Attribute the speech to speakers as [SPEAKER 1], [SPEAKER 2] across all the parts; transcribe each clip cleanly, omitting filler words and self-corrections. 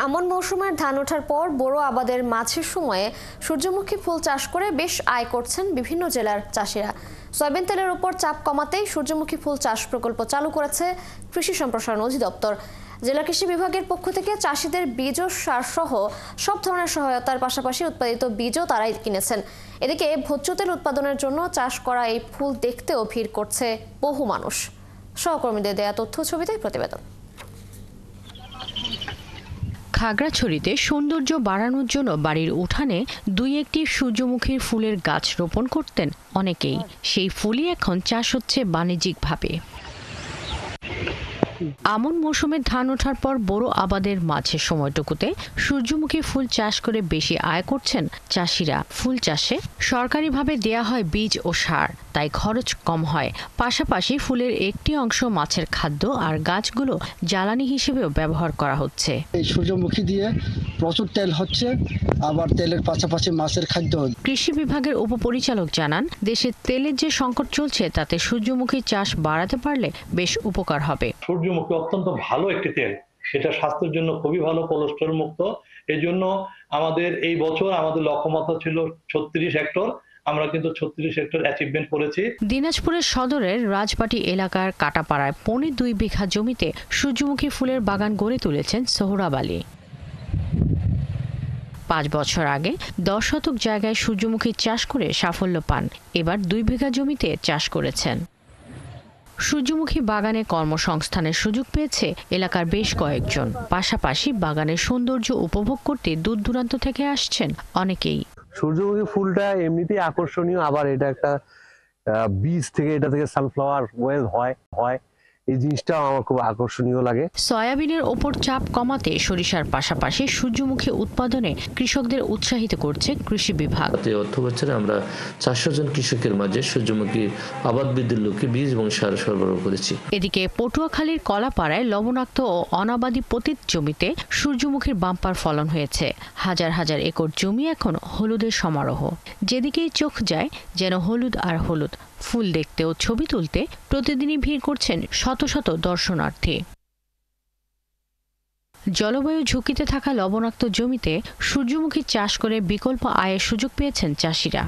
[SPEAKER 1] আমন মৌসুমের ধান ওঠার পর বোরো আবাদের মাঝের সময়ে সূর্যমুখী ফুল চাষ করে বেশ আয় করছেন বিভিন্ন জেলার চাষিরা। সয়াবিন তেলের উপর চাপ কমাতেই সূর্যমুখী ফুল চাষ প্রকল্প চালু করেছে কৃষি সম্প্রসারণ অধিদপ্তর। জেলা কৃষি বিভাগের পক্ষ থেকে চাষিদের বীজ ও সার সহ সব ধরনের সহায়তার পাশাপাশি উৎপাদিত বীজও তারাই কিনেছেন। এদিকে ভোজ্য তেল উৎপাদনের জন্য চাষ করা এই ফুল দেখতেও ভিড় করছে বহু মানুষ। সহকর্মীদের দেয়া তথ্য ছবিতে প্রতিবেদন।
[SPEAKER 2] খাগড়াছড়িতে সৌন্দর্য বাড়ানোর জন্য বাড়ির উঠানে দুই একটি সূর্যমুখীর ফুলের গাছ রোপণ করতেন অনেকেই। সেই ফুলই এখন চাষ হচ্ছে বাণিজ্যিকভাবে। আমন মৌসুমে ধান ওঠার পর বড় আবাদের মাঝের সময়টুকুতে সূর্যমুখী ফুল চাষ করে বেশি আয় করছেন চাষিরা। ফুল চাষে সরকারিভাবে দেয়া হয় বীজ ও সার, তাই খরচ কম হয়। পাশাপাশি ফুলের একটি অংশ মাছের খাদ্য আর গাছগুলো জ্বালানি হিসেবেও ব্যবহার করা হচ্ছে।
[SPEAKER 3] এই সূর্যমুখী দিয়ে প্রচুর তেল হচ্ছে, আবার তেলের পাশাপাশি মাছের খাদ্য।
[SPEAKER 2] কৃষি বিভাগের উপপরিচালক জানান, দেশে তেলের যে সংকট চলছে তাতে সূর্যমুখী চাষ বাড়াতে পারলে বেশ উপকার হবে।
[SPEAKER 4] সূর্যমুখী অত্যন্ত ভালো একটি তেল, সেটা স্বাস্থ্যের জন্য খুবই ভালো, কোলেস্টেরল মুক্ত। এই জন্য আমাদের এই বছর আমাদের লক্ষ্যমাত্রা ছিল 36 হেক্টর। আমরা কিন্তু 36 হেক্টর অ্যাচিভমেন্ট করেছি।
[SPEAKER 2] দিনাজপুরের সদরের রাজবাটি এলাকার কাটাপাড়ায় 2.25 বিঘা জমিতে সূর্যমুখী ফুলের বাগান গড়ে তুলেছেন সোহরাব আলী। 5 বছর আগে 10 শতক জায়গায় সূর্যমুখী চাষ করে সাফল্য পান। এবার 2 বিঘা জমিতে চাষ করেছেন। সূর্যমুখী বাগানে কর্মসংস্থানের সুযোগ পেয়েছে এলাকার বেশ কয়েকজন। পাশাপাশি বাগানের সৌন্দর্য উপভোগ করতে দূর দূরান্ত থেকে আসছেন অনেকেই।
[SPEAKER 5] সূর্যমুখী ফুলটা এমনিতেই আকর্ষণীয়, আবার এটা একটা বীজ থেকে এটা থেকে সানফ্লাওয়ার ওয়েল হয় এই জিনিসটাও আমার খুব আকর্ষণীয় লাগে।
[SPEAKER 2] সয়াবিনের ওপর চাপ কমাতে সরিষার পাশাপাশি সূর্যমুখী উৎপাদনে কৃষকদের উৎসাহিত করছে কৃষি বিভাগ।
[SPEAKER 6] অর্থ বছরে আমরা 400 জন কৃষকের মাঝে সূর্যমুখী আবাদ বৃদ্ধির লক্ষ্যে বীজ এবং সার সরবরাহ করেছি।
[SPEAKER 2] এদিকে পটুয়াখালীর কলাপাড়ায় লবণাক্ত ও অনাবাদি পতিত জমিতে সূর্যমুখীর বাম্পার ফলন হয়েছে। হাজার হাজার একর জমি এখন হলুদের সমারোহ। যেদিকেই চোখ যায় যেন হলুদ আর হলুদ। ফুল দেখতে ও ছবি তুলতে প্রতিদিনই ভিড় করছেন শত শত দর্শনার্থী। জলবায়ু ঝুঁকিতে থাকা লবণাক্ত জমিতে সূর্যমুখী চাষ করে বিকল্প আয়ের সুযোগ পেয়েছেন চাষিরা।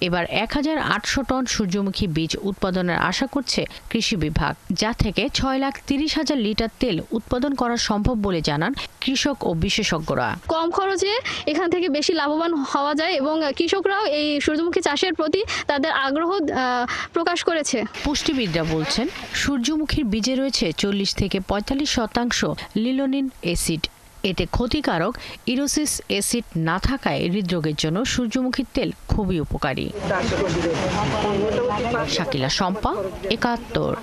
[SPEAKER 2] এবার 1800 টন সূর্যমুখী বীজ উৎপাদনের আশা করছে কৃষি বিভাগ, যা থেকে 6,30,000 লিটার তেল উৎপাদন করা সম্ভব বলে জানান কৃষক ও বিশেষজ্ঞরা।
[SPEAKER 7] কম খরচে এখান থেকে বেশি লাভবান হওয়া যায় এবং কৃষকরাও এই সূর্যমুখী চাষের প্রতি তাদের আগ্রহ প্রকাশ করেছে।
[SPEAKER 2] পুষ্টিবিদরা বলছেন, সূর্যমুখীর বীজে রয়েছে 40 থেকে 45% লিনোলিন অ্যাসিড। এতে ক্ষতিকারক ইরোসিস অ্যাসিড না থাকায় হৃদরোগের জন্য সূর্যমুখীর তেল খুবই উপকারী। শাকিলা শম্পা, 71।